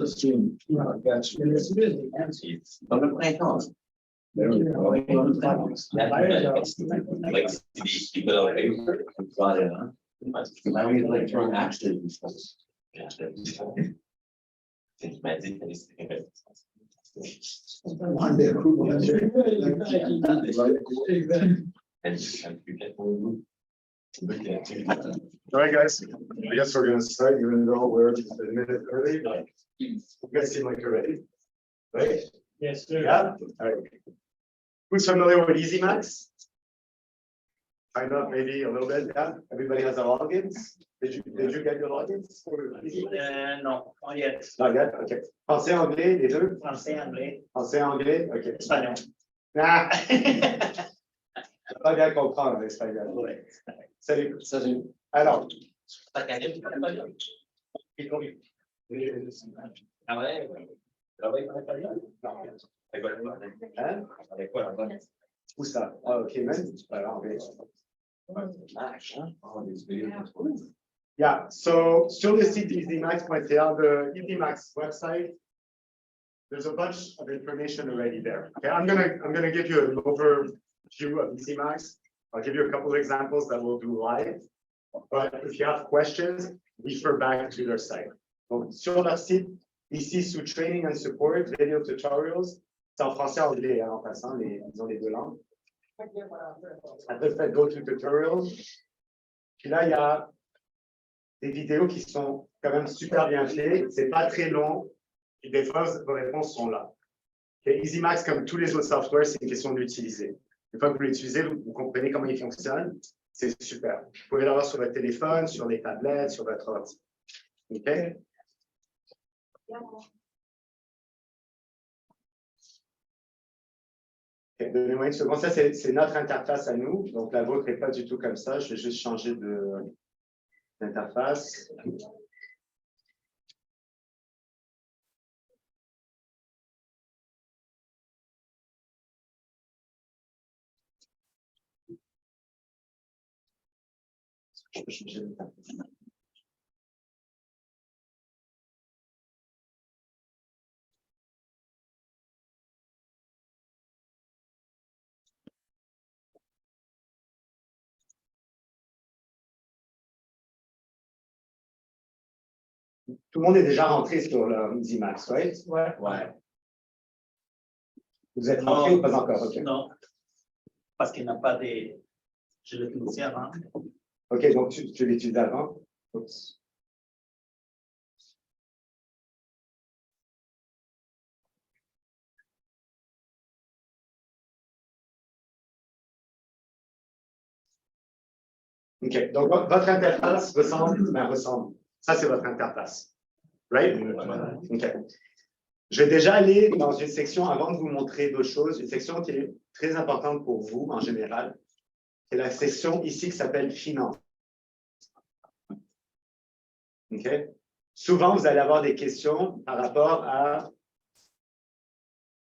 stream. Dans le printemps. All right, guys. I guess we're going to start, even though we're a minute early. You guys seem like you're ready, right? Yes, sir. Yeah. All right. Who's familiar with Ezmax? I know maybe a little bit. Yeah. Everybody has their logins. Did you get your logins for Ezmax? Non, not yet. Not yet. Okay. Français, anglais, les deux. Français, anglais, Français, anglais. Ok. espagnol. Ah. Pas bien comprendre l'espagnol. Ouais. Salut. Salut. Alors. Ah ouais? Travaille en espagnol? Hein? Avec quoi là-bas? Où ça? Ah, ok, même. Alors, anglais. Yeah, so sur le site ezmax.ca, the Ezmax website, there's a bunch of information already there. Okay, I'm gonna give you an overview of Ezmax. I'll give you a couple of examples that we'll do live. But if you have questions, refer back to their site. Donc sur leur site, ici sous Training and Support, Video Tutorials, c'est en français et anglais, hein, en passant, ils ont les deux langues. Après, faites Go to Tutorials. Puis là, il y a des vidéos qui sont quand même super bien faites. C'est pas très long. Et des fois, vos réponses sont là. Okay. Ezmax, comme tous les autres softwares, c'est une question de l'utiliser. Une fois que vous l'utilisez, vous comprenez comment il fonctionne. C'est super. Vous pouvez l'avoir sur votre téléphone, sur les tablettes, sur votre ordi. OK? Donnez-moi une seconde. Ça, c'est notre interface à nous. Donc, la vôtre n'est pas du tout comme ça. Je vais juste changer d'interface. Je peux changer d'interface. Tout le monde est déjà rentré sur le Ezmax, right? Ouais. Vous êtes rentré ou pas encore? Okay. Non, parce qu'il n'a pas de... Je l'ai utilisé avant. OK, donc tu l'utilises avant. Oups. OK, donc votre interface ressemble. Ça, c'est votre interface. Right? OK. Je vais déjà aller dans une section, avant de vous montrer d'autres choses, une section qui est très importante pour vous en général. C'est la section ici qui s'appelle Finance. OK? Souvent, vous allez avoir des questions par rapport à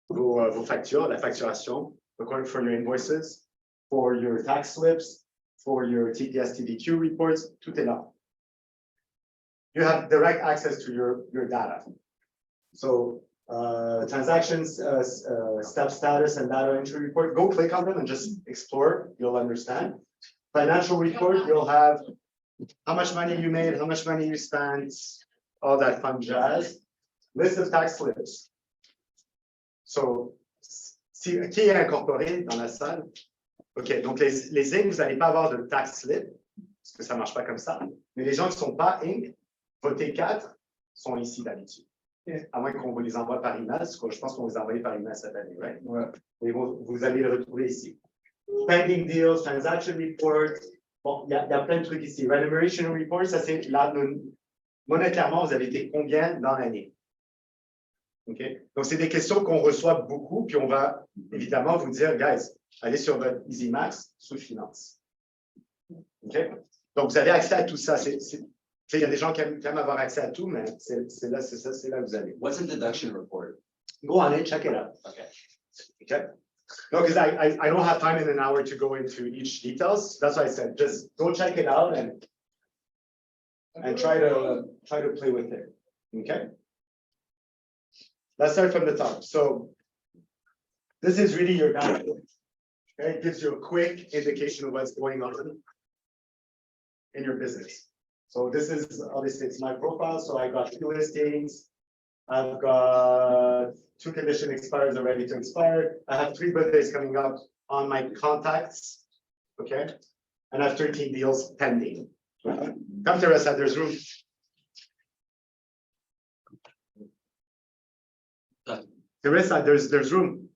vos factures, la facturation, according for your invoices, for your tax slips, for your TPS TVQ reports, tout est là. You have direct access to your data. So transactions, step status, and data entry report, go click on them and just explore, you'll understand. Financial report, you'll have how much money you made, how much money you spent, all that fun jazz. List of tax slips. So, qui est incorporé dans la salle? OK, donc les Inc, vous n'allez pas avoir de tax slip, parce que ça ne marche pas comme ça. Mais les gens qui ne sont pas Inc, vos T4 sont ici d'habitude. À moins qu'on vous les envoie par email, parce que je pense qu'on vous a envoyé par email cette année, right? Ouais. Et vous allez le retrouver ici. Pending deals, transaction report. Bon, il y a plein de trucs ici. Remuneration report, ça c'est là, monétairement, vous avez été combien dans l'année? OK? Donc, c'est des questions qu'on reçoit beaucoup, puis on va évidemment vous dire, guys, allez sur votre Ezmax sous finance. OK? Donc, vous avez accès à tout ça. Il y a des gens qui aiment avoir accès à tout, mais c'est là que vous allez. What's a deduction report? Go on it, check it out. Okay. Okay. No, because I don't have time in an hour to go into each details. That's why I said just go check it out and and try to play with it. Okay. Let's start from the top. So this is really your dashboard. Okay, it gives you a quick indication of what's going on in your business. So this is obviously it's my profile. So I got 2 listings. I've got 2 condition expires are ready to expire. I have 3 birthdays coming up on my contacts. Okay, and I have 13 deals pending. Come to us, there's room. Teresa, there's room.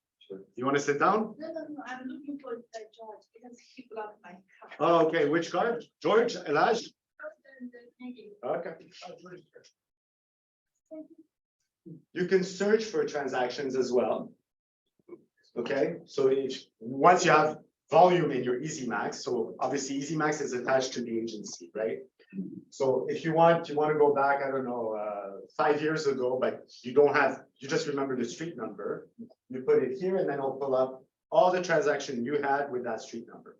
You want to sit down? No, I'm looking for George because he blocked my car. Oh, okay. Which card? George, Elage? Okay. You can search for transactions as well. Okay, so once you have volume in your Ezmax, so obviously Ezmax is attached to the agency, right? So if you want to go back, I don't know, 5 years ago, but you just remember the street number, you put it here and then I'll pull up all the transactions you had with that street number.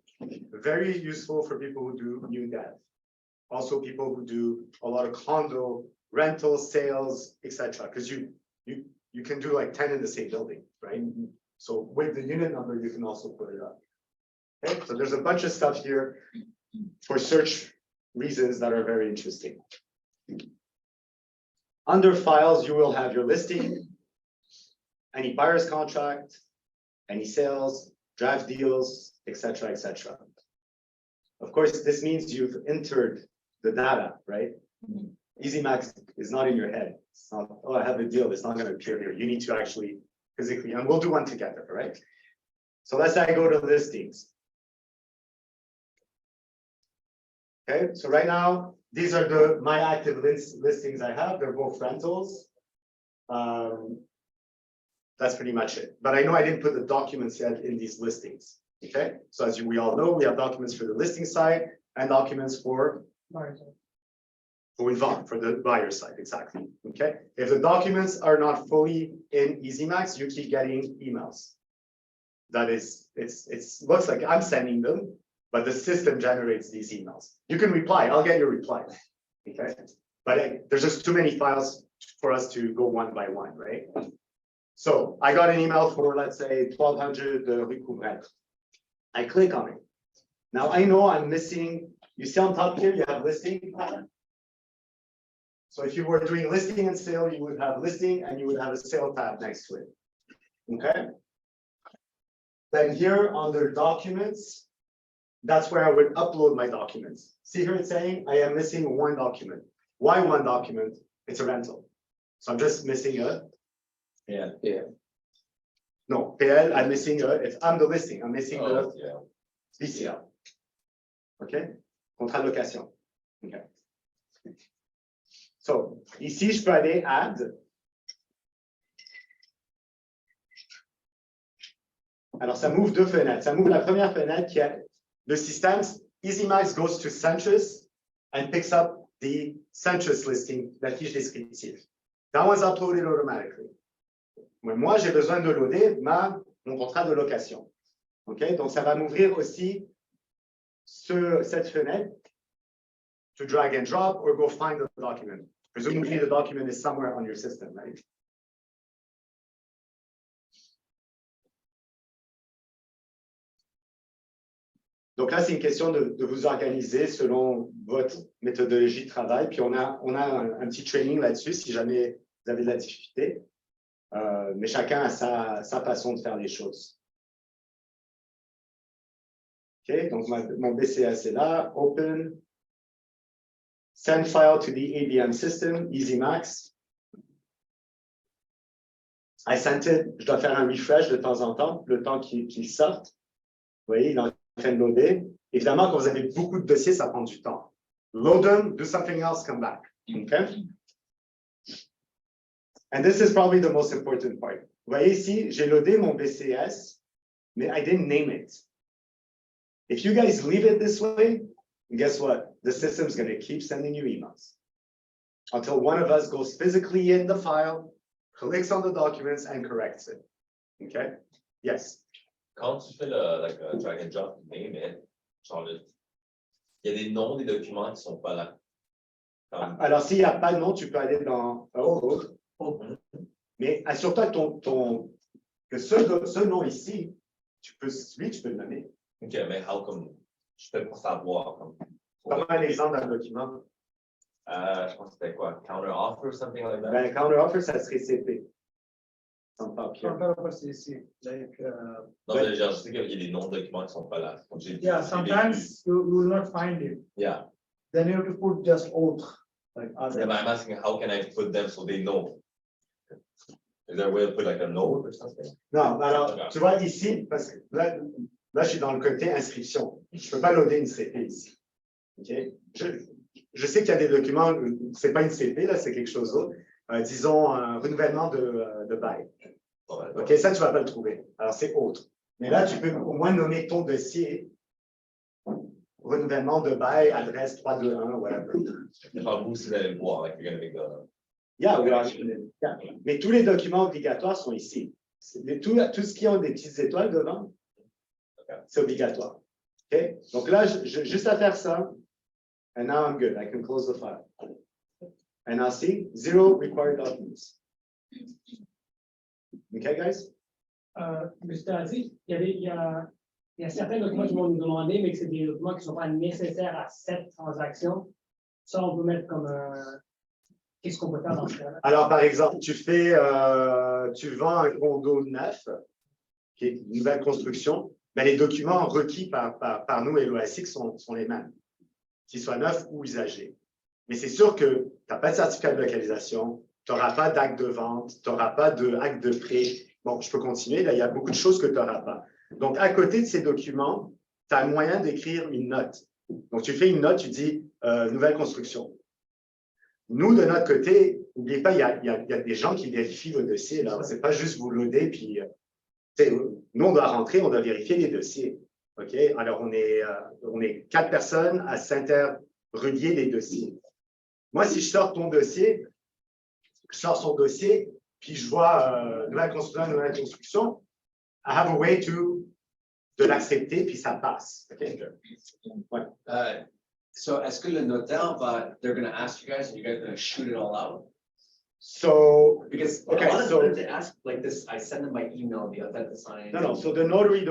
Very useful for people who do new dev. Also people who do a lot of condo, rental, sales, etc. Because you can do like 10 in the same building, right? So with the unit number, you can also put it up. Okay, so there's a bunch of stuff here for search reasons that are very interesting. Under files, you will have your listing, any buyer's contract, any sales, draft deals, etc., etc. Of course, this means you've entered the data, right? Ezmax is not in your head. It's not, oh, I have a deal. It's not going to appear here. You need to actually physically, and we'll do one together, right? So let's say I go to listings. Okay, so right now, these are my active listings I have. They're both rentals. That's pretty much it. But I know I didn't put the documents yet in these listings. Okay, so as we all know, we have documents for the listing side and documents for the buyer side, exactly. Okay, if the documents are not fully in Ezmax, you keep getting emails. That is, it looks like I'm sending them, but the system generates these emails. You can reply, I'll get your reply. Okay, but there's just too many files for us to go one by one, right? So I got an email for, let's say, 1200 Rue Couvrette. I click on it. Now I know I'm missing, you see on top here, you have listing. So if you were doing listing and sale, you would have listing and you would have a sale tab next to it. Okay. Then here under documents, that's where I would upload my documents. See here it's saying I am missing 1 document. Why 1 document? It's a rental. So I'm just missing a. Yeah. No, PL, I'm missing if I'm the listing, I'm missing the BCL. Okay? Contrat de location. Okay. So, ici, je peux aller add. Alors, ça m'ouvre 2 fenêtres. Ça m'ouvre la première fenêtre qui est le système. Ezmax goes to Centrus and picks up the Centrus listing, la fiche descriptive. That one's uploaded automatically. Mais moi, j'ai besoin de loader mon contrat de location. OK? Donc, ça va m'ouvrir aussi cette fenêtre to drag and drop or go find the document. Presumably, the document is somewhere on your system, right? Donc là, c'est une question de vous organiser selon votre méthodologie de travail. Puis on a un petit training là-dessus si jamais vous avez de la difficulté. Mais chacun a sa façon de faire les choses. OK, donc mon BCS est là. Open. Send file to the ABM system, Ezmax. I sent it. Je dois faire un refresh de temps en temps, le temps qu'il sorte. Vous voyez, il est en train de loader. Évidemment, quand vous avez beaucoup de dossiers, ça prend du temps. Load them, do something else, come back. Okay? And this is probably the most important part. Vous voyez ici, j'ai loadé mon BCS, mais I didn't name it. If you guys leave it this way, guess what? The system's going to keep sending you emails until one of us goes physically in the file, clicks on the documents, and corrects it. Okay? Yes. Quand tu fais le drag and drop, name it, change it. Il y a des noms des documents qui ne sont pas là. Alors, s'il n'y a pas de nom, tu peux aller dans autre. Mais assure-toi que ce nom ici, tu peux le nommer. Ok, mais how come? Je fais pour savoir. Comme un exemple d'un document. Je pense que c'était quoi? Counter offer or something like that? Ben, counter offer, ça serait CP. Sans papier. Non, mais genre, je sais qu'il y a des noms de documents qui sont pas là. Comme j'ai dit, Yeah, j'ai sometimes you will not find it. vécu. Yeah. Then you have to put just autre, like Yeah, other. but I'm asking how can I put them so they know? Is there a way to put like a note or something? Non, alors, tu vois ici, parce que là, je suis dans le côté inscription. Je ne peux pas loader une CP ici. OK? Je sais qu'il y a des documents, c'est pas une CP, là, c'est quelque chose d'autre. Disons, un renouvellement de bail. OK, ça, tu ne vas pas le trouver. Alors, c'est autre. Mais là, tu peux au moins nommer ton dossier. Renouvellement de bail, adresse 321, whatever. Enfin, vous, si vous allez le voir, like, you're gonna make the. Yeah, yeah. Mais tous les documents obligatoires sont ici. Tout ce qui a des petites étoiles devant, c'est obligatoire. OK? Donc là, juste à faire ça. And now I'm good. I can close the file. And now see, 0 required documents. Okay, guys? Mr. Aziz, il y a certains documents qui vont nous demander, mais que c'est des documents qui ne sont pas nécessaires à cette transaction. Ça, on peut mettre comme qu'est-ce qu'on peut faire dans ce cas-là? Alors, par exemple, tu vends un condo neuf, qui est une nouvelle construction, mais les documents requis par nous et l'OASIC sont les mêmes, qu'ils soient neufs ou usagés. Mais c'est sûr que tu n'as pas de certificat de localisation, tu n'auras pas d'acte de vente, tu n'auras pas d'acte de prêt. Bon, je peux continuer, là, il y a beaucoup de choses que tu n'auras pas. Donc, à côté de ces documents, tu as moyen d'écrire une note. Donc, tu fais une note, tu dis nouvelle construction. Nous, de notre côté, n'oubliez pas, il y a des gens qui vérifient vos dossiers. Ce n'est pas juste vous loader, puis nous, on doit rentrer, on doit vérifier les dossiers. OK? Alors, on est 4 personnes à s'interrelier les dossiers. Moi, si je sors ton dossier, je sors son dossier, puis je vois nouvelle construction, I have a way de l'accepter, puis ça passe. OK? Ouais. So est-ce que le notaire they're going to ask you guys and you guys are going to shoot it all out? So, Because okay, a lot of so- times they ask like this, I send them by email, the authentic sign. No. So the notary,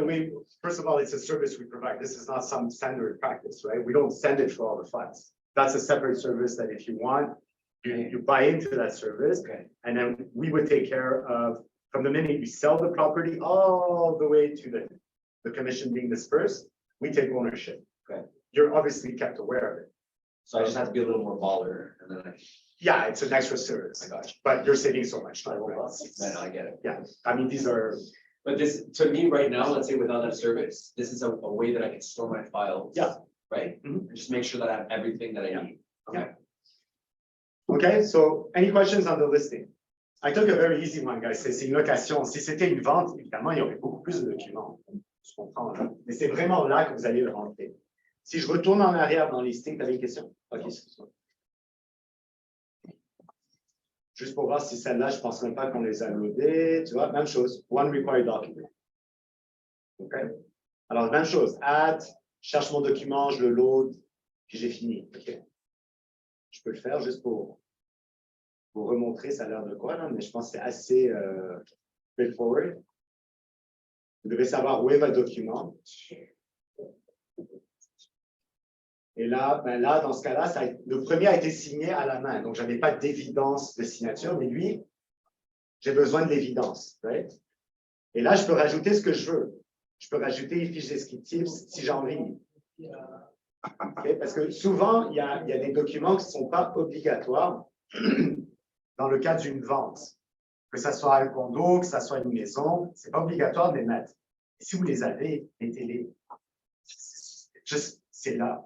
first of all, it's a service we provide. This is not some standard practice, right? We don't send it for all the files. That's a separate service that if you want, you buy into that service. Okay. And then we would take care of, from the minute you sell the property all the way to the commission being dispersed, we take ownership. Okay. You're obviously kept aware of it. So I just have to be a little more baller and then Yeah, it's an extra service, I got you. but you're saving so much time. Right? Then I get it. Yeah, I mean, these are, But this, to me right now, let's say without that service, this is a way that I can store my files. Yeah. Right? Mhm. And just make sure that I have everything that I Yeah. need. Okay. okay, so any questions on the listing? I took a very easy one, guys. C'est une location. Si c'était une vente, évidemment, il y aurait beaucoup plus de documents. Je comprends, là. Mais c'est vraiment là que vous allez le rentrer. Si je retourne en arrière dans le listing, tu avais une question? OK, excuse-moi. Juste pour voir si celle-là, je ne pense même pas qu'on les a loadées. Tu vois, même chose. One required document. OK? Alors, même chose. Add, cherche mon document, je le load, puis j'ai fini. OK? Je peux le faire juste pour vous remontrer, ça a l'air de quoi, là, mais je pense que c'est assez straightforward. Vous devez savoir où est votre document. Et là, là, dans ce cas-là, le premier a été signé à la main. Donc, je n'avais pas d'évidence de signature, mais lui, j'ai besoin de l'évidence. Right? Et là, je peux rajouter ce que je veux. Je peux rajouter une fiche descriptive si j'ai envie. Okay? Parce que souvent, il y a des documents qui ne sont pas obligatoires dans le cadre d'une vente. Que ce soit un condo, que ce soit une maison, ce n'est pas obligatoire de les mettre. Et si vous les avez, mettez-les. C'est là.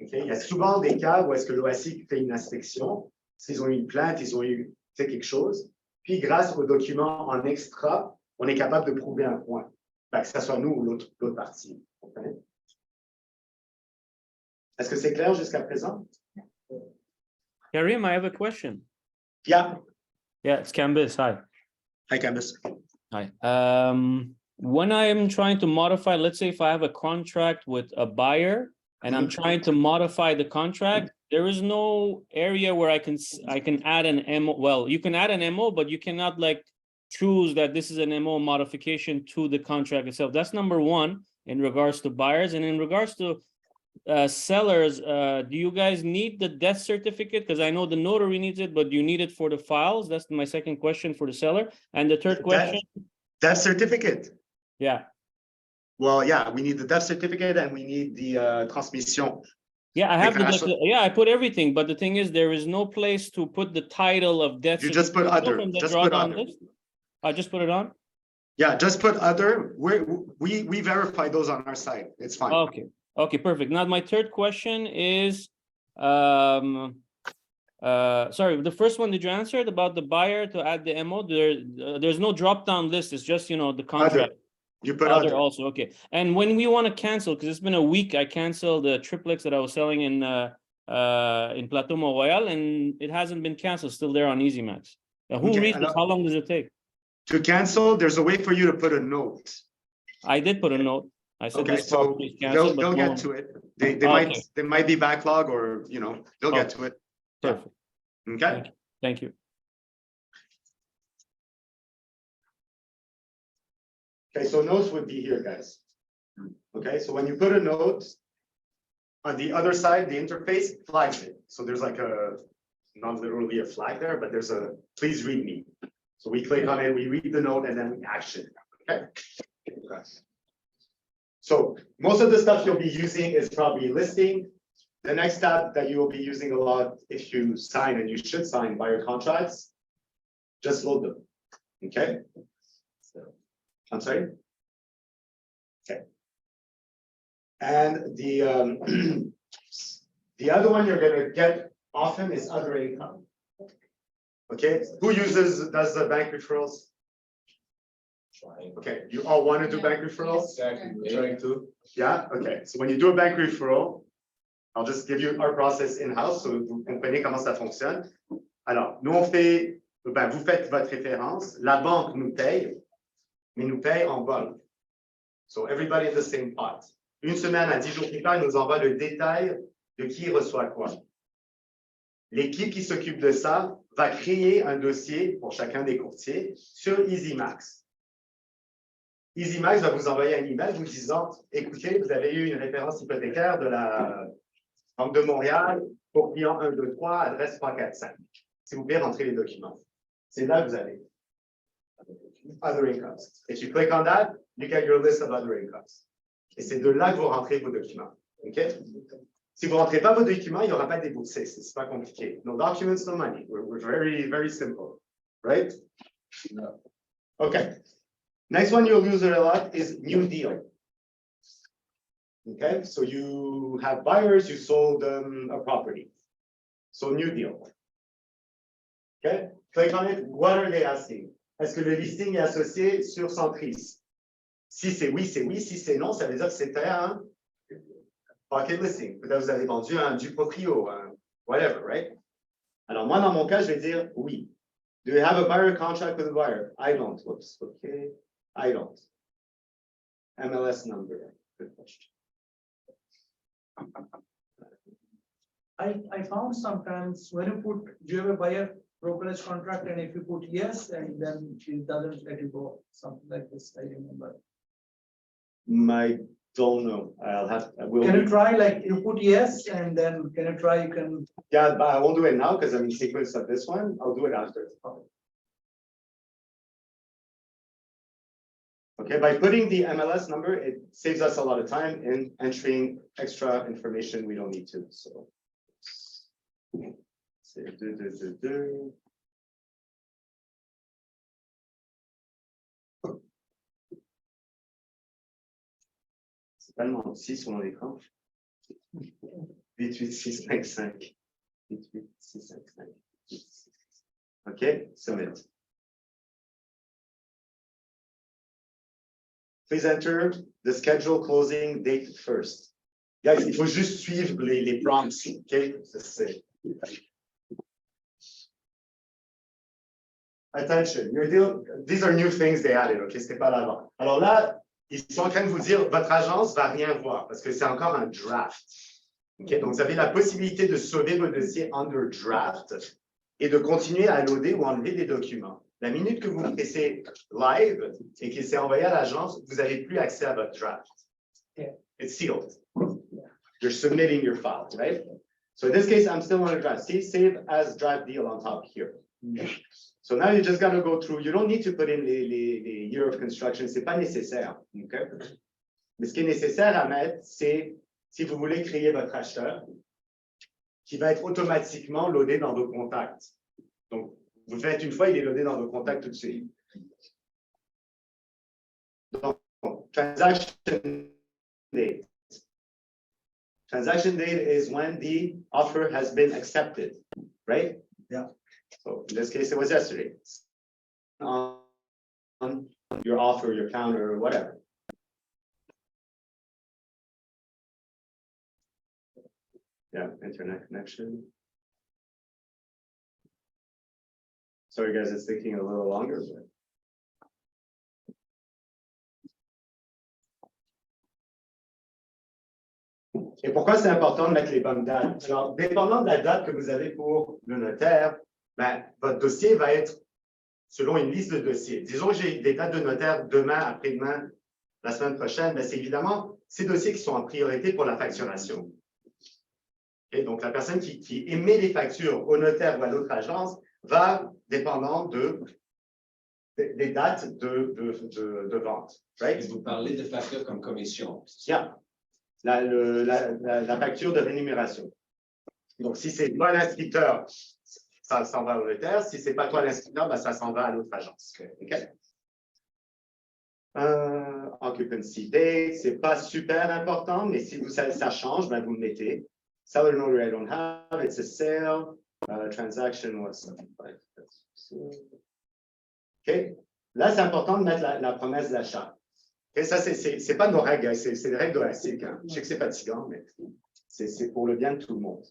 Okay? Il y a souvent des cas où est-ce que l'OASIC fait une inspection, s'ils ont eu une plainte, ils ont eu fait quelque chose, puis grâce aux documents en extra, on est capable de prouver un point, que ce soit nous ou l'autre partie. Okay? Est-ce que c'est clair jusqu'à présent? Karim, I have a question. Yeah. Yeah, it's Canvas. Hi. Hi, Canvas. Hi. When I am trying to modify, let's say if I have a contract with a buyer and I'm trying to modify the contract, there is no area where I can add an MO. Well, you can add an MO, but you cannot like choose that this is an MO modification to the contract itself. That's number one in regards to buyers. And in regards to sellers, do you guys need the death certificate? Because I know the notary needs it, but do you need it for the files? That's my second question for the seller. And the third question, Death certificate. yeah. Well, yeah, we need the death certificate and we need the transmission. Yeah, I have Declaration. yeah, I put everything, but the thing is, there is no place to put the title of death. You just put certificate other, on the just put drawdown other. list. I just put it on? Yeah, just put other. We verify those on our side. It's fine. Okay, okay, perfect. Now, my third question is, sorry, the first one, did you answer it about the buyer to add the MO? There's no drop-down list, it's just, you know, the contract. You put Other other. also, okay. And when we want to cancel, because it's been a week, I canceled the triplex that I was selling in Plateau Mont Royal, and it hasn't been canceled, still there on Ezmax. Who Okay, reads this? How long does it take? To cancel, there's a way for you to put a note. I did put a note. I said Okay, this so property is canceled, but they'll no get one- to it. They Okay. might be backlog or, you know, they'll get to it. Perfect, Okay? thank you. Okay, so notes would be here, guys. Okay, so when you put a note, on the other side, the interface flags it. So there's like not literally a flag there, but there's a, please read me. So we click on it, we read the note, and then we action, okay? So most of the stuff you'll be using is probably listing. The next tab that you will be using a lot, if you sign, and you should sign buyer contracts, just load them, okay? I'm sorry? Okay. And the the other one you're gonna get often is other income. Okay, who does the bank referrals? Okay, you all want to do bank referrals? Exactly, trying to. Yeah, okay, so when you do a bank referral, I'll just give you our process in-house, so vous comprenez comment ça fonctionne. Alors, nous on fait, ben, vous faites votre référence, la banque nous paye, mais nous paye en bulk. So everybody in the same pot. Une semaine à 10 jours plus tard, il nous envoie le détail de qui reçoit quoi. L'équipe qui s'occupe de ça va créer un dossier pour chacun des courtiers sur Ezmax. Ezmax va vous envoyer un email vous disant, écoutez, vous avez eu une référence hypothécaire de la Banque de Montréal pour client 1, 2, 3, adresse 3, 4, 5. S'il vous plaît, rentrez les documents. C'est là que vous avez other incomes. If you click on that, you get your list of other incomes. Et c'est de là que vous rentrez vos documents. OK? Si vous ne rentrez pas vos documents, il n'y aura pas de déboursé. C'est pas compliqué. No documents, no money. We're very, very simple. Right? No. Okay. Next one you'll use a lot is new deal. Okay, so you have buyers, you sold them a property. So new deal. Okay, click on it. What are they asking? Est-ce que le listing est associé sur Centris? Si c'est oui, c'est oui. Si c'est non, ça veut dire que c'était un pocket listing. Peut-être vous avez vendu un du proprio, whatever, right? Alors moi, dans mon cas, je vais dire oui. Do you have a buyer contract with a buyer? I don't. Whoops. Okay. I don't. MLS number. Good question. I found sometimes when you put, do you have a buyer brokerage contract, and if you put yes, and then it doesn't let you go, something like this, I remember. I don't know. I'll have, I will. Can you try, like, you put yes, and then can you try, you can, Yeah, but I won't do it now because I'm in sequence of this one. I'll do it after. Okay, by putting the MLS number, it saves us a lot of time in entering extra information we don't need to, so. C'est tellement petit sur mon écran. 88655. 88655. Okay, submit. Please enter the schedule closing date first. Guys, il faut juste suivre les prompts, okay? Attention, your deal, these are new things they added, okay? C'était pas là avant. Alors là, ils sont en train de vous dire, votre agence va rien voir parce que c'est encore un draft. OK, donc vous avez la possibilité de sauver vos dossiers under draft et de continuer à loader ou enlever des documents. La minute que vous pressez live et qu'il s'est envoyé à l'agence, vous n'avez plus accès à votre draft. Okay. It's sealed. You're submitting your file, right? So in this case, I'm still on a draft. See, save as draft deal on top here. So now you just got to go through. You don't need to put in the year of construction. C'est pas nécessaire. Okay? Mais ce qui est nécessaire à mettre, c'est si vous voulez créer votre acheteur, qui va être automatiquement loadé dans vos contacts. Donc, vous le faites une fois, il est loadé dans vos contacts tout de suite. Donc, transaction date. Transaction date is when the offer has been accepted, right? Yeah. So in this case, it was yesterday. On your offer, your counter, or whatever. Yeah, internet connection. Sorry, guys, it's taking a little longer. But... Et pourquoi c'est important de mettre les bonnes dates? Alors, dépendant de la date que vous avez pour le notaire, ben, votre dossier va être selon une liste de dossiers. Disons que j'ai des dates de notaire demain, après-demain, la semaine prochaine, ben, c'est évidemment ces dossiers qui sont en priorité pour la facturation. Et donc, la personne qui émet les factures au notaire ou à l'autre agence va dépendant des dates de vente. Right? Vous parlez de facteurs comme commission. Yeah. La facture de rémunération. Donc, si c'est toi l'inscripteur, ça s'en va au notaire. Si c'est pas toi l'inscripteur, ben, ça s'en va à l'autre agence. Okay? Occupancy date, c'est pas super important, mais si ça change, ben, vous le mettez. Seller notary, I don't have. It's a sale. Transaction was something like this. OK. Là, c'est important de mettre la promesse d'achat. Et ça, c'est pas nos règles, hein. C'est des règles de la SIC. Hein. Je sais que c'est fatigant, mais c'est pour le bien de tout le monde.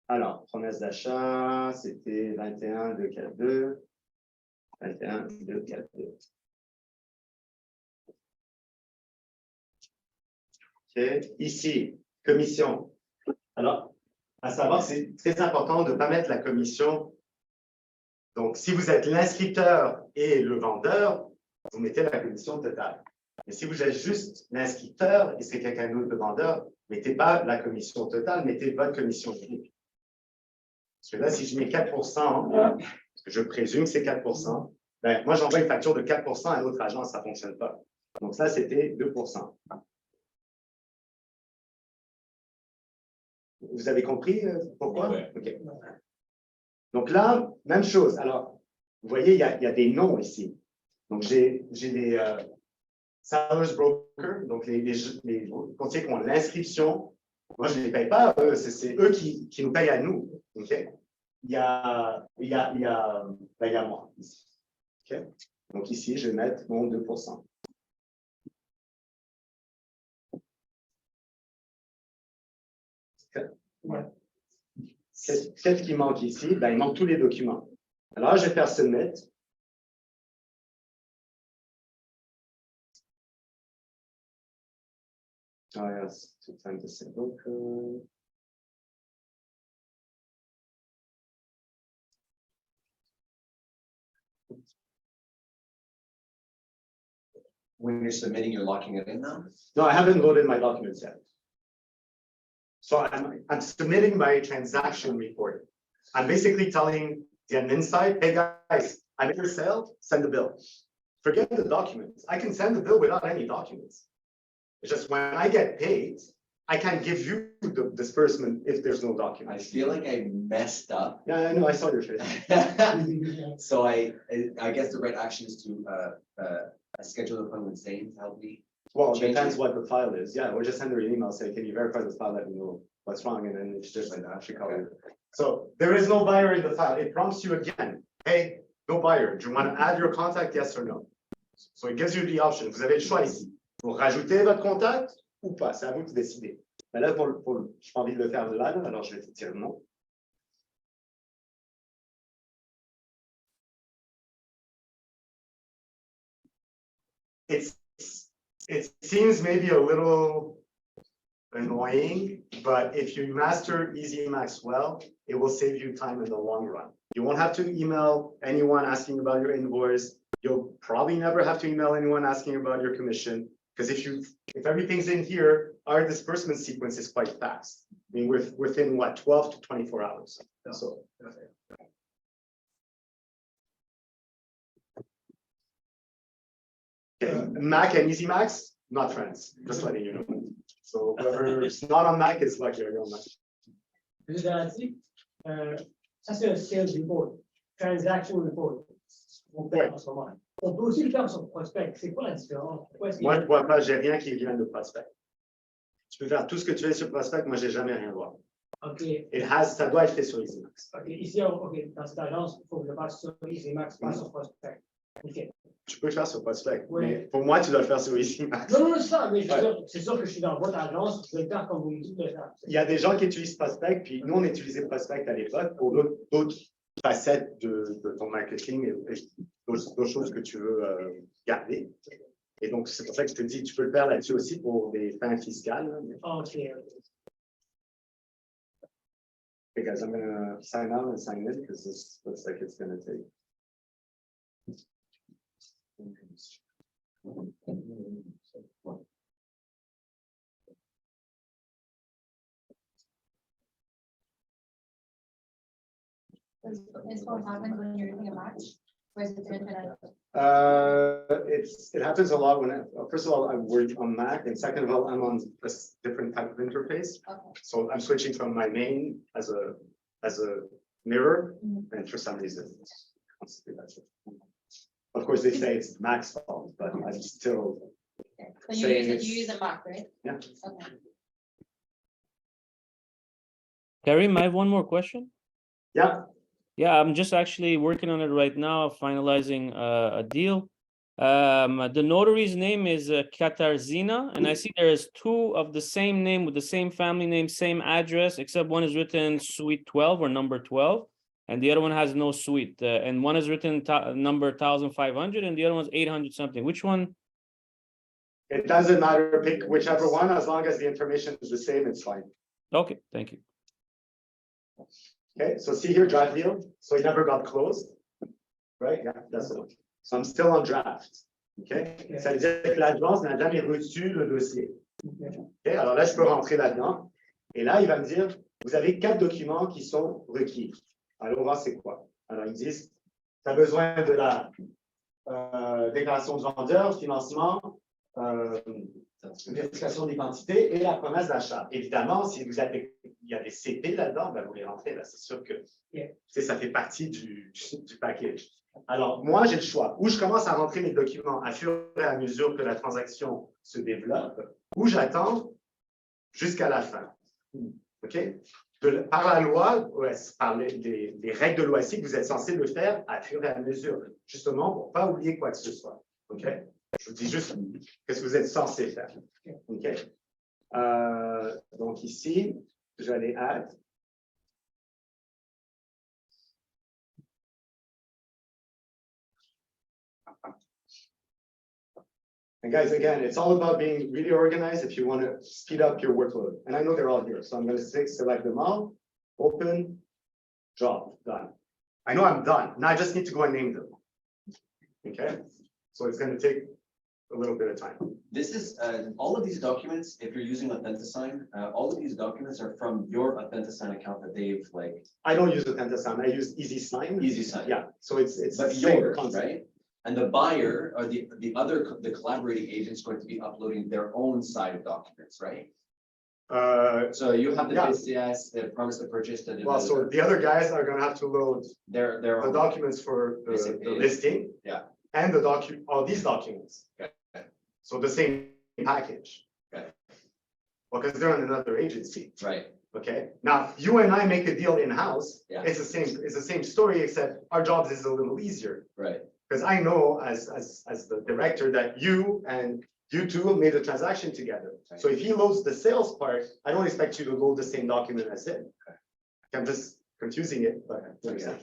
Alors, promesse d'achat, c'était 21-242. 21-242. OK. Ici, commission. Alors, à savoir, c'est très important de ne pas mettre la commission. Donc, si vous êtes l'inscripteur et le vendeur, vous mettez la commission totale. Mais si vous êtes juste l'inscripteur et c'est quelqu'un d'autre le vendeur, mettez pas la commission totale, mettez votre commission unique. Parce que là, si je mets 4%, parce que je présume que c'est 4%, ben, moi, j'envoie une facture de 4% à l'autre agence, ça ne fonctionne pas. Donc, ça, c'était 2%. Vous avez compris pourquoi? Ouais. Okay. Donc là, même chose. Alors, vous voyez, il y a des noms ici. Donc, j'ai les sellers brokers, donc les courtiers qui ont l'inscription. Moi, je ne les paye pas, c'est eux qui nous payent à nous. Okay? Il y a moi ici. Okay? Donc ici, je vais mettre mon 2%. Ouais. Qu'est-ce qui manque ici? Ben, il manque tous les documents. Alors, je vais faire submit. Oh, yes, to time to say broker. When you're submitting, you're locking it in now? No, I haven't loaded my documents yet. So I'm submitting my transaction report. I'm basically telling the admin side, hey guys, I made a sale, send the bill. Forget the documents. I can send the bill without any documents. It's just when I get paid, I can't give you the disbursement if there's no I documents. feel like I messed up. Yeah, I know, I saw your face. So I guess the right action is to schedule an appointment with Zane to help me. Well, it Change depends it. what the file is. Yeah, or just send her an email, say, can you verify this file, let me know what's wrong, and then it's just like that, she call you. So there is no buyer in the file. It prompts you again, hey, no buyer. Do you want to add your contact, yes or no? So it gives you the option. Vous avez le choix ici. Pour rajouter votre contact ou pas, c'est à vous de décider. Mais là, je n'ai pas envie de le faire là, alors je vais te dire non. it seems maybe a little annoying, but if you master Ezmax well, it will save you time in the long run. You won't have to email anyone asking about your invoice. You'll probably never have to email anyone asking about your commission. Because if everything's in here, our disbursement sequence is quite fast. I mean, within what, 12 to 24 hours. So. Okay, Mac and Ezmax, not friends, just letting you know. So whoever's not on Mac is lucky on Mac. Monsieur Dalati, ça c'est un sales report, transaction report. On fait en ce moment. On peut aussi le faire sur prospect. C'est quoi la différence? Pourquoi est-ce qu'il y Moi, a- je vois pas, j'ai rien qui vient de prospect. Tu peux faire tout ce que tu veux sur prospect, moi, j'ai jamais rien voir. OK. Ça doit être fait sur Ezmax. OK. Ici, OK, dans cette agence, il faut que je fasse sur Ezmax, pas sur prospect. OK. Tu peux le faire sur prospect, Oui. mais pour moi, tu dois le faire sur Ezmax. Non, c'est ça, mais je veux dire, c'est sûr que je suis dans votre agence, je vais le faire comme vous me dites de le faire. Il y a des gens qui utilisent prospect, puis nous, on utilisait prospect à l'époque pour d'autres facettes de ton marketing et d'autres choses que tu veux garder. Et donc, c'est pour ça que je te dis, tu peux le faire là-dessus aussi pour des fins fiscales. Là, mais... OK. Okay, guys, I'm gonna sign out and sign in because this looks like it's gonna take. Is what happens when you're doing a match? Or is it different? It happens a lot when, first of all, I work on Mac, and second of all, I'm on a different type of interface. Okay. So I'm switching from my main as a mirror, and for some reason, constantly that's it. Of course, they say it's Mac's fault, but I'm still, Okay. But Saying you it's- use a Mac, right? Yeah. Okay. Karim, I have one more question. yeah, Yeah, I'm just actually working on it right now, finalizing a deal. The notary's name is Katarzina, and I see there's two of the same name with the same family name, same address, except one is written suite 12 or number 12, and the other one has no suite. And one is written number 1500, and the other one's 800 something. Which one? it doesn't matter, pick whichever one, as long as the information is the same, it's fine. Okay, thank you. Okay, so see here, draft deal, so it never got closed. Right, yeah, that's the one. So I'm still on draft. Okay, ça veut dire que l'agence n'a jamais reçu le dossier. Ok, alors là, je peux rentrer là-dedans. Et là, il va me dire, vous avez 4 documents qui sont requis. Alors, on va voir c'est quoi. Alors, ils disent, tu as besoin de la déclaration de vendeur, financement, vérification d'identité et la promesse d'achat. Évidemment, si vous avez, il y a des CP là-dedans, ben vous les rentrez là. C'est sûr que ça fait partie du package. Alors, moi, j'ai le choix. Ou je commence à rentrer mes documents à fur et à mesure que la transaction se développe, ou j'attends jusqu'à la fin. OK? Par la loi, par les règles de loi ici, vous êtes censé le faire à fur et à mesure, justement pour ne pas oublier quoi que ce soit. OK? Je vous dis juste qu'est-ce que vous êtes censé faire. OK? Donc ici, je vais aller add. And guys, again, it's all about being really organized if you want to speed up your workload. And I know they're all here, so I'm going to select them all, open, job, done. I know I'm done. Now I just need to go and name them. Okay, so it's going to take a little bit of time. This is, all of these documents, if you're using Authentisign, all of these documents are from your Authentisign account that they've like. I don't use Authentisign, I use EasySign. EasySign. Yeah, so it's But the same yours, concept. right? And the buyer or the collaborating agent's going to be uploading their own side of documents, right? So you have the Yeah. BCS, the promise to purchase. Well, so the other guys are going to have to load Their the own. documents for the Basically, listing. yeah. And all these documents. Okay. So the same package. Okay. Well, because they're on another agency. Right, Okay, now you and I make a deal in-house. Yeah. It's the same story, except our jobs is a little easier. right. Because I know as the director that you and you two made a transaction together. So if he loads the sales part, I don't expect you to load the same document as him. I'm just confusing it, but. Okay.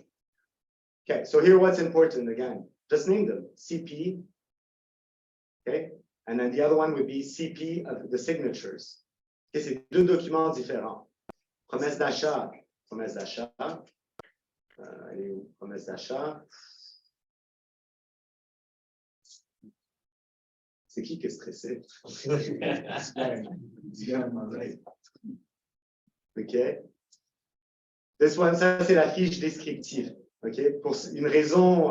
Okay, so here what's important again, just name them, CP. Okay, And then the other one would be CP of the signatures. Okay, c'est deux documents différents. Promesse d'achat. Promesse d'achat. Elle est où? Promesse d'achat. C'est qui est stressé? OK. This one, ça, c'est la fiche descriptive. OK. Pour une raison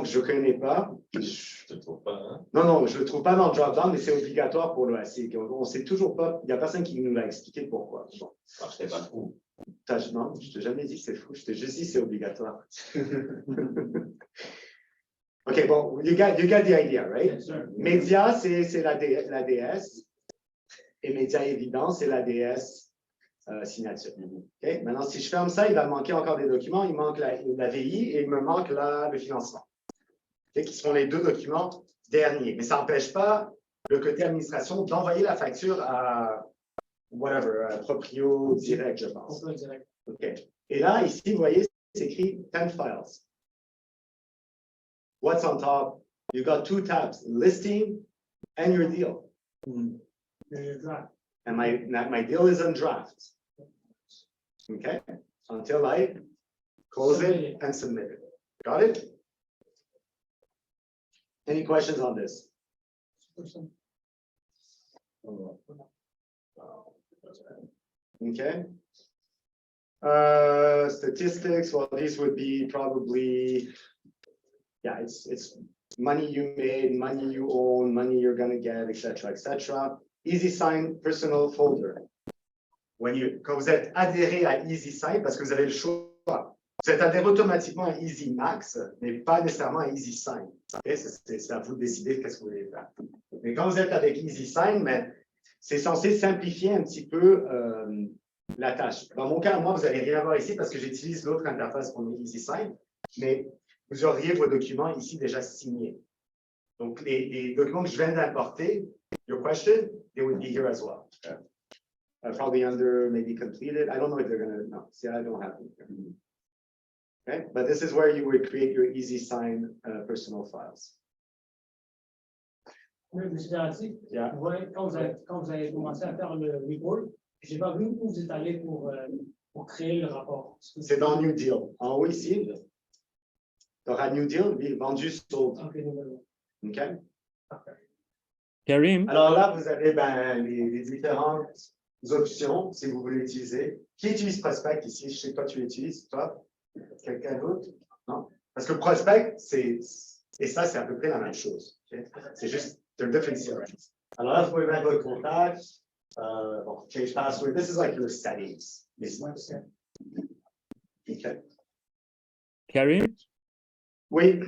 que je ne connais pas. Je te trouve pas, hein? Non, je ne le trouve pas dans le drop-down, mais c'est obligatoire pour l'OAC. On ne sait toujours pas, il n'y a personne qui nous l'a expliqué pourquoi. Bon. Alors, je t'ai pas fou. Non, je ne t'ai jamais dit que c'est fou, je t'ai juste dit que c'est obligatoire. OK, bon, you got the idea, right? Média, c'est la DS. Et média évident, c'est la DS signature. Okay? Maintenant, si je ferme ça, il va me manquer encore des documents. Il manque la VI et il me manque le financement. Okay? Qui sont les deux documents derniers. Mais ça n'empêche pas le côté administration d'envoyer la facture à whatever, à proprio direct, je pense. Okay. Et là, ici, vous voyez, c'est écrit 10 files. What's on top? You got two tabs, listing and your deal. And my deal is on draft. Okay, until I close it and submit it. Got it? Any questions on this? Okay. Statistics, well, these would be probably, yeah, it's money you made, money you own, money you're gonna get, etc., etc. Easy Sign personal folder. Quand vous êtes adhéré à Easy Sign, parce que vous avez le choix, vous êtes adhéré automatiquement à Easy Max, mais pas nécessairement à Easy Sign. Okay? C'est à vous de décider qu'est-ce que vous voulez faire. Mais quand vous êtes avec Easy Sign, c'est censé simplifier un petit peu la tâche. Dans mon cas, moi, vous n'allez rien voir ici parce que j'utilise l'autre interface pour Easy Sign, mais vous auriez vos documents ici déjà signés. Donc, les documents que je viens d'importer, your question, they would be here as well. Probably under maybe completed. I don't know if they're going to, no, see, I don't have them here. Okay, but this is where you would create your Easy Sign personal files. Oui, monsieur Dalati, Yeah. quand vous avez commencé à faire le report, je n'ai pas vu où vous êtes allé pour créer le rapport. C'est dans New Deal. En haut ici, tu auras New Deal, vendu, sold. OK? Karim, Alors là, vous avez les différentes options, si vous voulez utiliser. Qui utilise Prospect ici? Je sais que toi, tu l'utilises, toi? Quelqu'un d'autre? Non? Parce que Prospect, et ça, c'est à peu près la même chose. Okay? C'est juste, they're different CRMs. Alors là, vous pouvez mettre votre contact. Change password. This is like your settings. Okay. Karim, Oui.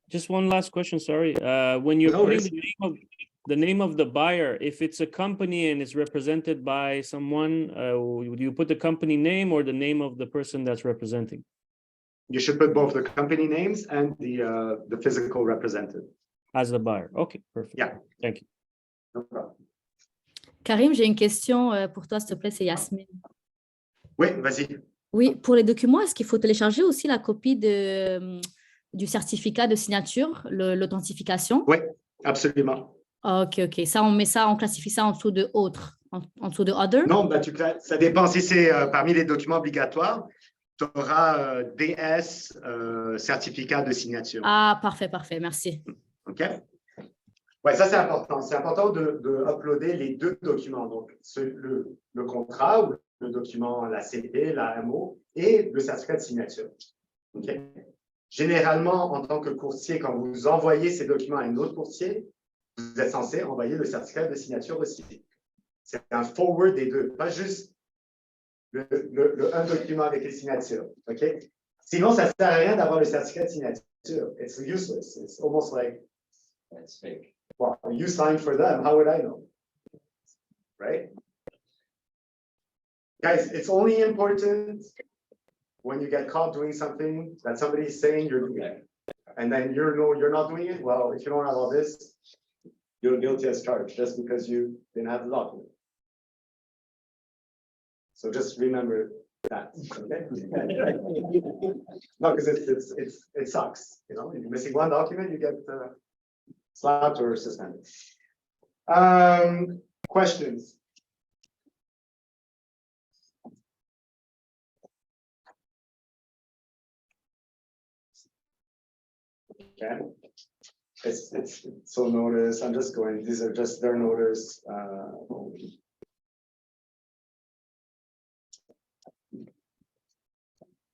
just one last question, sorry. When you're No putting worries. the name of the buyer, if it's a company and it's represented by someone, do you put the company name or the name of the person that's representing? You should put both the company names and the physical representative. As the buyer. Okay, perfect. Yeah. Thank you. No problem. Karim, j'ai une question pour toi, s'il te plaît, c'est Yasmine. Oui, vas-y. Oui, pour les documents, est-ce qu'il faut télécharger aussi la copie du certificat de signature, l'authentification? Oui, absolument. OK. Ça, on classifie ça en dessous de autres, en dessous de other? Non, ça dépend si c'est parmi les documents obligatoires. Tu auras DS, certificat de signature. Ah, parfait, merci. OK? Oui, ça c'est important. C'est important de uploader les deux documents. Donc, le contrat ou le document, la CP, la MO et le certificat de signature. OK? Généralement, en tant que courtier, quand vous envoyez ces documents à un autre courtier, vous êtes censé envoyer le certificat de signature aussi. C'est un forward des deux, pas juste un document avec les signatures. OK? Sinon, ça ne sert à rien d'avoir le certificat de signature. It's useless. It's almost like, That's fake. well, you signed for them. How would I know? Right? Guys, it's only important when you get caught doing something that somebody is saying you're doing. And then you're not doing it. Well, if you don't have all this, you're guilty as charged just because you didn't have the document. So just remember, that. Okay? No, because it sucks, you know, if you're missing one document, you get slapped or suspended. Questions? Okay. It's so notice. I'm just going, these are just their notice.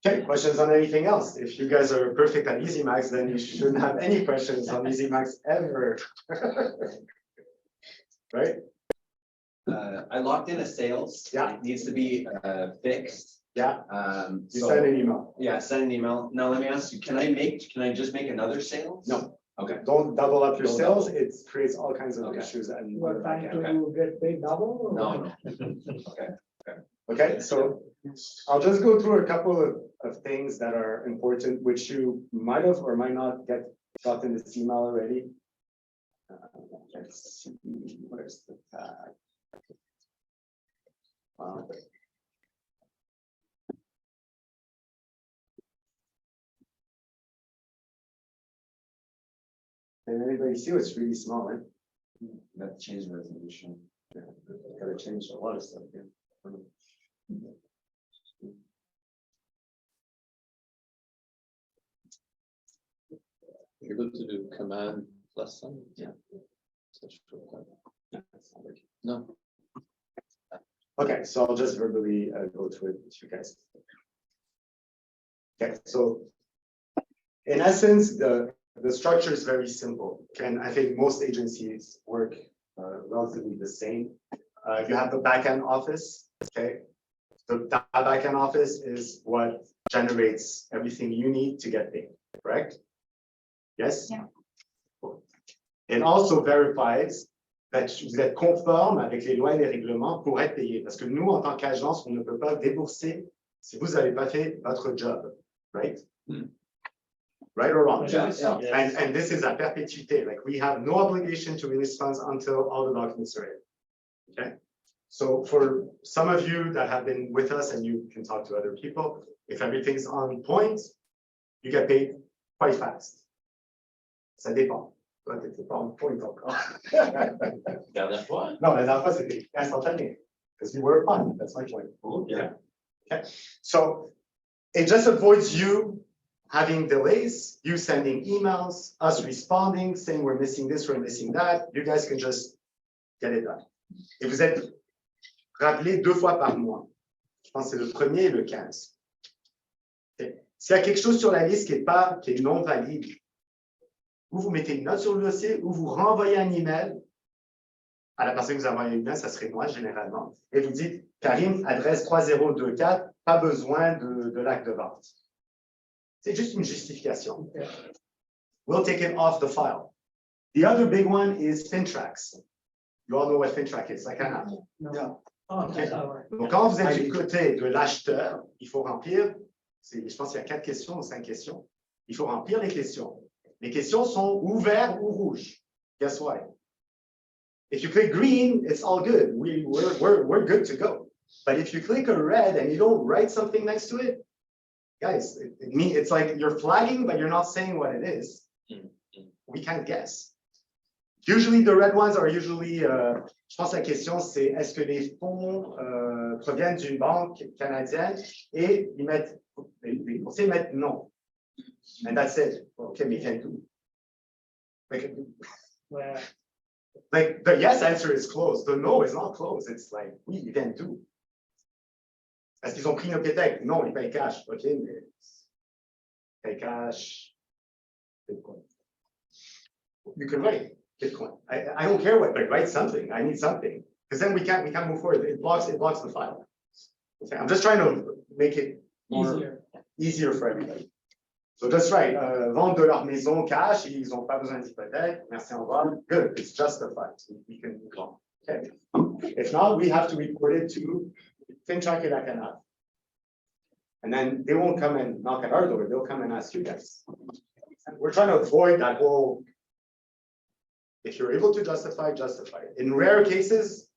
Okay, questions on anything else? If you guys are perfect at Ezmax, then you shouldn't have any questions on Ezmax ever. Right? I locked in a sales. Yeah. It needs to be fixed. Yeah, you So, send an email. yeah, send an email. Now let me ask you, can I just make another sale? No. Okay. Don't double up your Don't sales. double. It creates all kinds of Okay. issues and. You are trying to get paid double? or- No. Okay. Okay, so I'll just go through a couple of things that are important, which you might have or might not gotten this email already. Let's see, where's the tag? Can anybody see what's really small, right? That change resolution. Yeah, gotta change a lot of stuff here. You're going to do command plus some? Yeah. No. Okay, so I'll just verbally go through it with you guys. Okay, so in essence, the structure is very simple, and I think most agencies work relatively the same. You have the backend office, okay? That backend office is what generates everything you need to get paid, correct? Yes? Yeah. Cool. It also verifies that vous êtes conforme avec les lois et les règlements pour être payé. Parce que nous, en tant qu'agence, on ne peut pas débourser si vous n'avez pas fait votre job, right? Right or wrong? Yes. And this is à perpétuité. Like, we have no obligation to release funds until all the documents are in. Okay? So for some of you that have been with us, and you can talk to other people, if everything's on point, you get paid quite fast. Ça dépend. Toi, t'étais pas on point encore. Dernière fois. No, la dernière fois, c'était instantané. Because you were fun. That's my point. Yeah. Okay. So it just avoids you having delays, you sending emails, us responding, saying we're missing this, we're missing that. You guys can just get it done. Et vous êtes rappelé 2 fois par mois. Je pense que c'est le 1er et le 15. Okay. S'il y a quelque chose sur la liste qui est non valide, vous mettez une note sur le dossier ou vous renvoyez un email à la personne que vous envoyez un email, ça serait moi généralement, et vous dites Karim, adresse 3024, pas besoin de l'acte de vente. C'est juste une justification. We'll take it off the file. The other big one is FinTrax. You all know what FinTrack is, like I have. No. Okay. Donc, quand vous êtes du côté de l'acheteur, il faut remplir, je pense qu'il y a 4 questions ou 5 questions. Il faut remplir les questions. Les questions sont ou vert ou rouge. Guess why? If you click green, it's all good. We're good to go. But if you click a red and you don't write something next to it, guys, it's like you're flagging, but you're not saying what it is. We can't guess. Usually the red ones are usually, je pense que la question c'est est-ce que les fonds proviennent d'une banque canadienne, et ils mettent, les conseillers mettent non. And that's it. Okay, we can't do. Like the yes answer is closed. The no is not closed. It's like, oui, you can do. Est-ce qu'ils ont pris nos Québec? Non, ils payent cash. OK, mais pay cash. Bitcoin. You can write Bitcoin. I don't care what, but write something. I need something. Because then we can't move forward. It blocks the file. Okay, I'm just trying to make it easier for everybody. So just right, vente de leur maison cash, ils n'ont pas besoin d'hypothèque. Merci, au revoir. Good, it's justified. We can move on. Okay. If not, we have to report it to FinTrack et la Canal. And then they won't come and knock at our door, they'll come and ask you guys. We're trying to avoid that whole, if you're able to justify, justify it. In rare cases,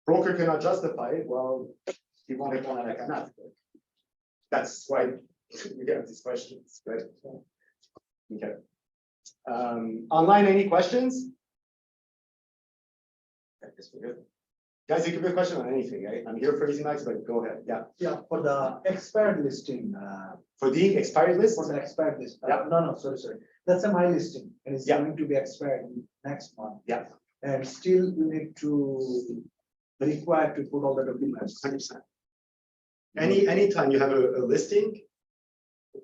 broker cannot justify it, well, ils vont répondre à la Canal. That's why we have these questions, right? Okay. Online, any questions? I guess we're good. Guys, you can be a question on anything, right? I'm here for Ezmax, but go ahead. Yeah. Yeah, for the expired listing, For the expired list? for the expired list. Yeah. No, sorry. That's a my listing and it's Yeah. going to be expired next month. Yeah. And still you need to require to put all the documents. 100%. Anytime you have a listing,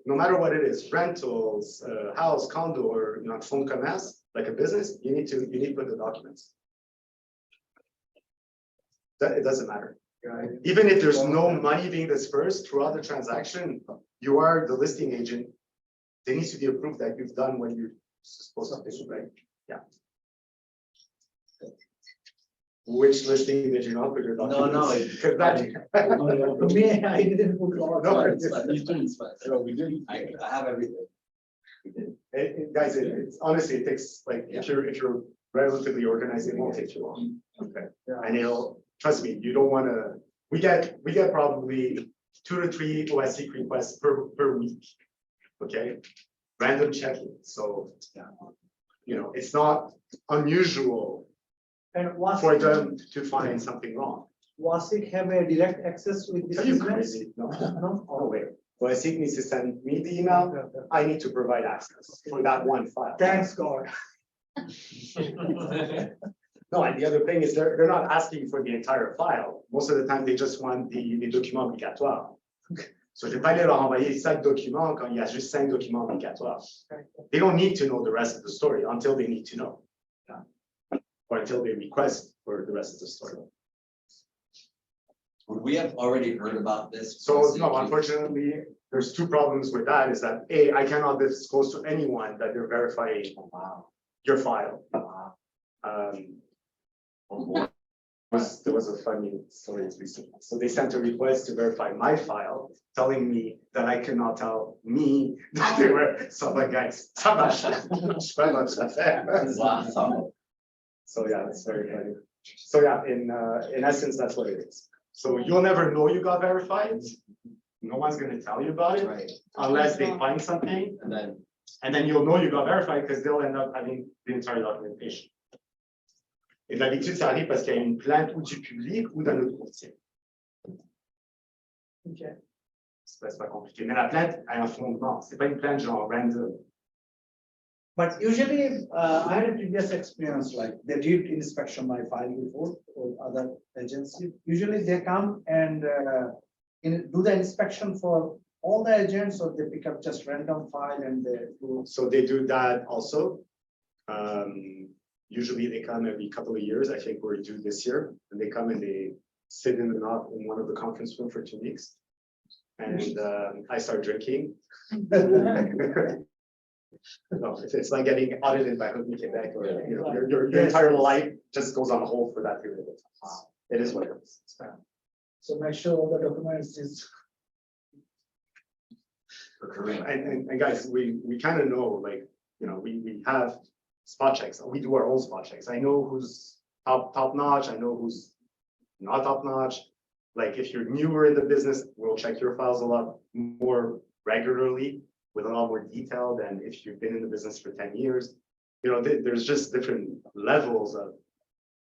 no matter what it is, rentals, house, condo, or phone commerce, like a business, you need to put the documents. It doesn't matter. Even if there's no money being dispersed throughout the transaction, you are the listing agent. There needs to be a proof that you've done what you're supposed to do, right? Yeah. Which listing did you not put your documents? No. Because that. For me, I didn't put all. No, We did. I have everything. We did. Guys, it's honestly, it takes like, if you're relatively organized, it won't take you long. Okay. Yeah. And trust me, you don't want to, we get probably 2 to 3 OSC requests per week. Okay, random checking. So, it's not unusual And for them to find something wrong. Wasik have a direct access with this Are you business? crazy? No, No? no way. OSC needs to send me the email. Okay. I need to provide access for that one file. Thanks God. No, and the other thing is they're not asking for the entire file. Most of the time, they just want les documents obligatoires. So je vais pas aller leur envoyer 5 documents quand il y a juste 5 documents obligatoires. They don't need to know the rest of the story until they need to know. Or until they request for the rest of the story. Would we have already heard about this? So no, unfortunately, there's 2 problems with that is that A, I cannot disclose to anyone that you're verifying your file. There was a funny story recently. So they sent a request to verify my file, telling me that I cannot tell me that they were. So like, guys, ça marche pas notre affaire. Wow. So yeah, it's very funny. So yeah, in essence, that's what it is. So you'll never know you got verified. No one's going to tell you about it Right. unless they find something, and then you'll know you got verified because they'll end up having the entire documentation. Et d'habitude, ça arrive parce qu'il y a une plainte ou du public ou d'un autre courtier. Okay. C'est pas compliqué. Mais la plainte a un fondement. C'est pas une plainte genre random. But usually, I had a previous experience, like they did inspection my file before or other agency. Usually they come and do the inspection for all the agents, or they pick up just random file and they do. So they do that also. Usually they come every couple of years. I think we're due this year, and they come and they sit in one of the conference room for 2 weeks. And I start drinking. No, it's like getting audited by Hockey Quebec, or your entire life just goes on hold for that period of time. It is what it is. So make sure all the documents is. And guys, we kind of know, like, we have spot checks. We do our own spot checks. I know who's top notch. I know who's not top notch. Like, if you're newer in the business, we'll check your files a lot more regularly with a lot more detail than if you've been in the business for 10 years. There's just different levels of.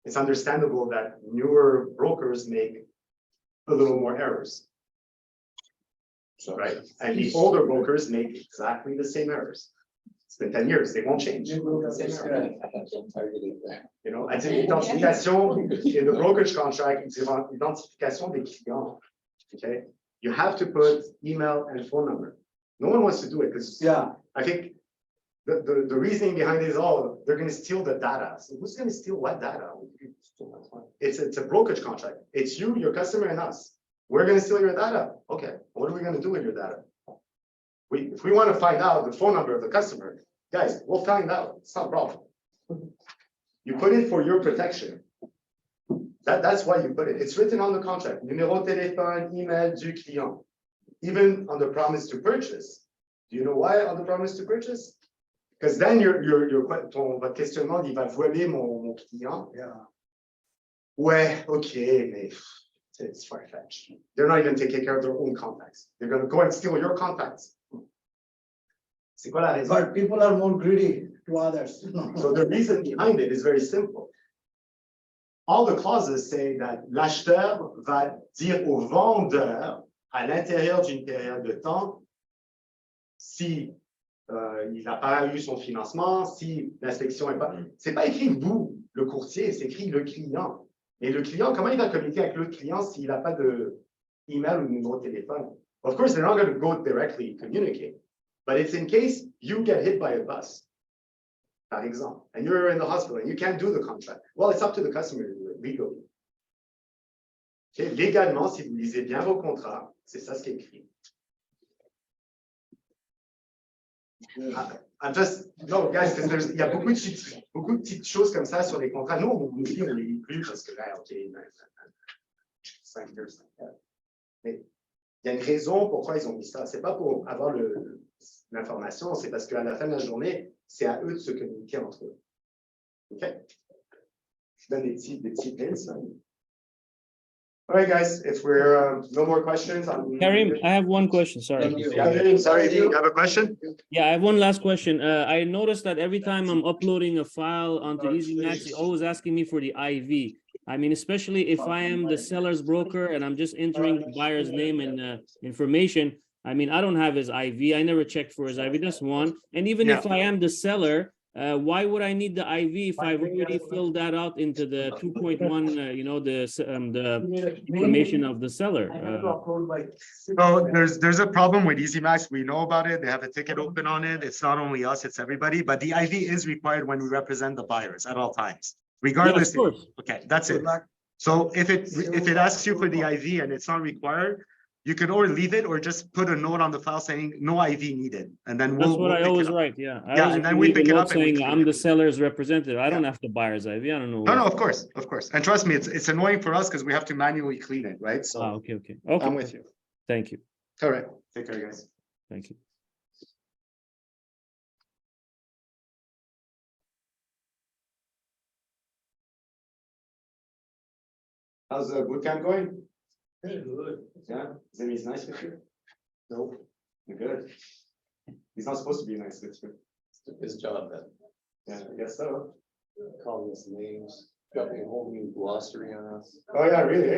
It's understandable that newer brokers make a little more errors. Right? And the older brokers make exactly the same errors. It's been 10 years, they won't change. And c'est l'identification in the brokerage contract, it's identification des clients. Okay, you have to put email and phone number. No one wants to do it because I think the reasoning behind it is, they're going to steal the data. So who's going to steal what data? It's a brokerage contract. It's you, your customer, and us. We're going to steal your data. Okay, what are we going to do with your data? If we want to find out the phone number of the customer, guys, we'll find out. It's not a problem. You put it for your protection. That's why you put it. It's written on the contract. Numéro de téléphone, email du client. Even on the promise to purchase. Do you know why on the promise to purchase? Because then votre questionnement, il va voler mon client. Yeah. Ouais, ok, mais It's far-fetched. They're not even taking care of their own contacts. They're gonna go and steal your contacts. C'est quoi la raison? But people are more greedy to others. So the reason behind it is very simple. All the clauses say that l'acheteur va dire au vendeur à l'intérieur d'une période de temps si il n'a pas eu son financement, si l'inspection est pas. C'est pas écrit vous, le courtier, c'est écrit le client. Et le client, comment il va communiquer avec l'autre client s'il n'a pas de email ou numéro de téléphone? Of course, they're not going to go directly communicate, but it's in case you get hit by a bus, par exemple, and you're in the hospital and you can't do the contract. Well, it's up to the customer legally. Okay? Légalement, si vous lisez bien vos contrats, c'est ça ce qui est écrit. I'm just, no, guys, because il y a beaucoup de petites choses comme ça sur les contrats. Nous, on les lit plus parce que là, OK, 5 heures, 5 heures. Mais il y a une raison pourquoi ils ont mis ça. C'est pas pour avoir l'information, c'est parce qu'à la fin de la journée, c'est à eux de se communiquer entre eux. OK? Je donne des petits hints. All right, guys, if we're no more questions. Karim, I have one question, sorry. Karim, sorry, do you have a question? Yeah, I have one last question. I noticed that every time I'm uploading a file onto Ezmax, it's always asking me for the IV. I mean, especially if I am the seller's broker and I'm just entering the buyer's name and information. I mean, I don't have his IV. I never checked for his IV. That's one. And even if I am the seller, why would I need the IV if I've already filled that out into the 2.1, you know, the information of the seller? So there's a problem with Ezmax. We know about it. They have a ticket open on it. It's not only us, it's everybody. But the IV is required when we represent the buyers at all times, regardless. Yeah, of course. Okay, that's it. So if it asks you for the IV and it's not required, you can or leave it or just put a note on the file saying no IV needed, and then That's what I always write. Yeah. Yeah, and then we pick it up and we saying I'm the seller's representative. I don't have to buyer's IV. I don't know. No, of course. And trust me, it's annoying for us because we have to manually clean it, right? So Okay. I'm with you. Thank you. All right. Take care, guys. Thank you. How's the boot camp going? Very good. Yeah, Zimmy's nice with you? No, you're good. He's not supposed to be nice with you. His job then. Yeah, I guess so. Calling us names, got me a whole new glossary on us. Oh, yeah, really, eh?